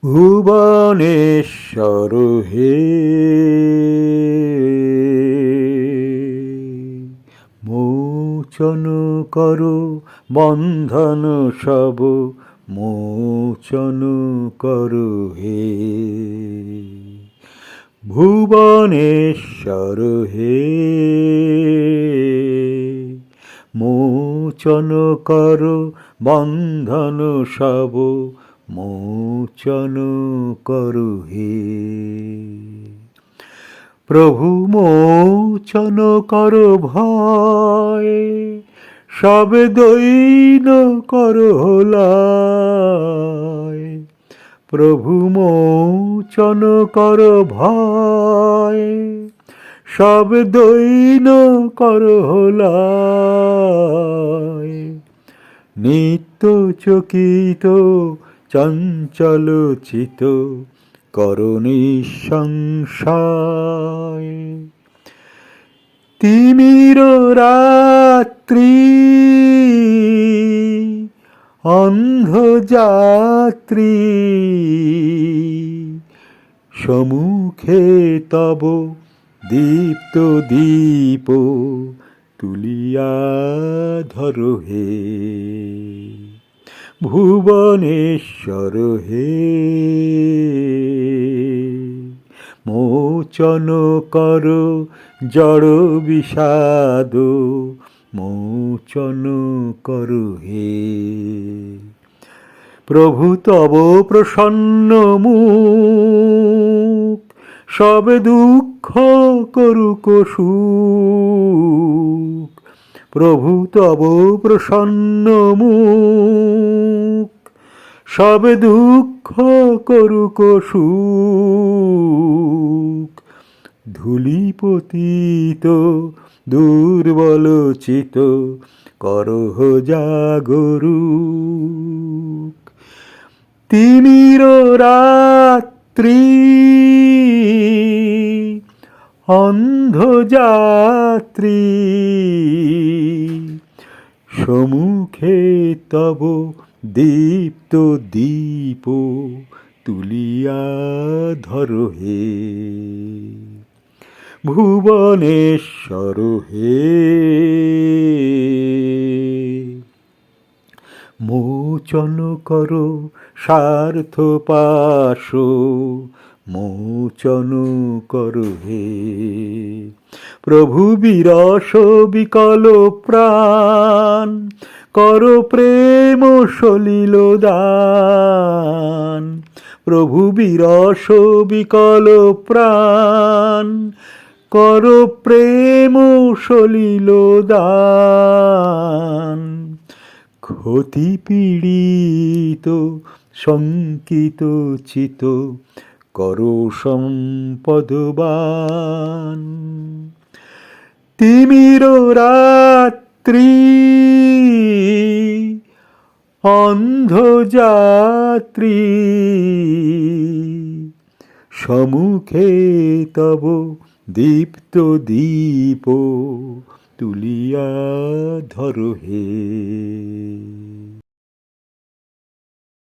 ভুবনেশ্বর হে, মোচন করো বন্ধন সব, মোচন করো হে। ভুবনেশ্বর হে, মোচন করো বন্ধন সব, মোচন করো হে। প্রভু মোচন করো ভয়, সব দৈন করো লয়। প্রভু মোচন করো ভয়, সব দৈন করো লয়। নিত্য চকিত চঞ্চল চিত করো নিঃসংশয়। তিমির রাত্রি অন্ধযাত্রী, সম্মুখে তব দীপ্ত দীপ তুলিয়া ধরো হে। ভুবনেশ্বর হে, মোচন করো জড় বিষাদ, মোচন করো হে। প্রভু তব প্রসন্ন মুখ, সব দুঃখ করুক সুখ। প্রভু তব প্রসন্ন মুখ, সব দুঃখ করুক সুখ। ধূলিপতিত দুর্বল চিত করহ জাগরুক। তিমির রাত্রি অন্ধযাত্রী, সম্মুখে তব দীপ্ত দীপ তুলিয়া ধরো হে। ভুবনেশ্বর হে, মোচন করো স্বার্থ পাশ, মোচন করো হে। প্রভু বিরস বিকল প্রাণ, করো প্রেম সলিল দান। প্রভু বিরস বিকল প্রাণ, করো প্রেম সলিল দান। ক্ষতি পীড়িত শঙ্কিত চিত করো সম্পদবান। তিমির রাত্রি অন্ধযাত্রী, সম্মুখে তব দীপ্ত দীপ তুলিয়া ধরো হে।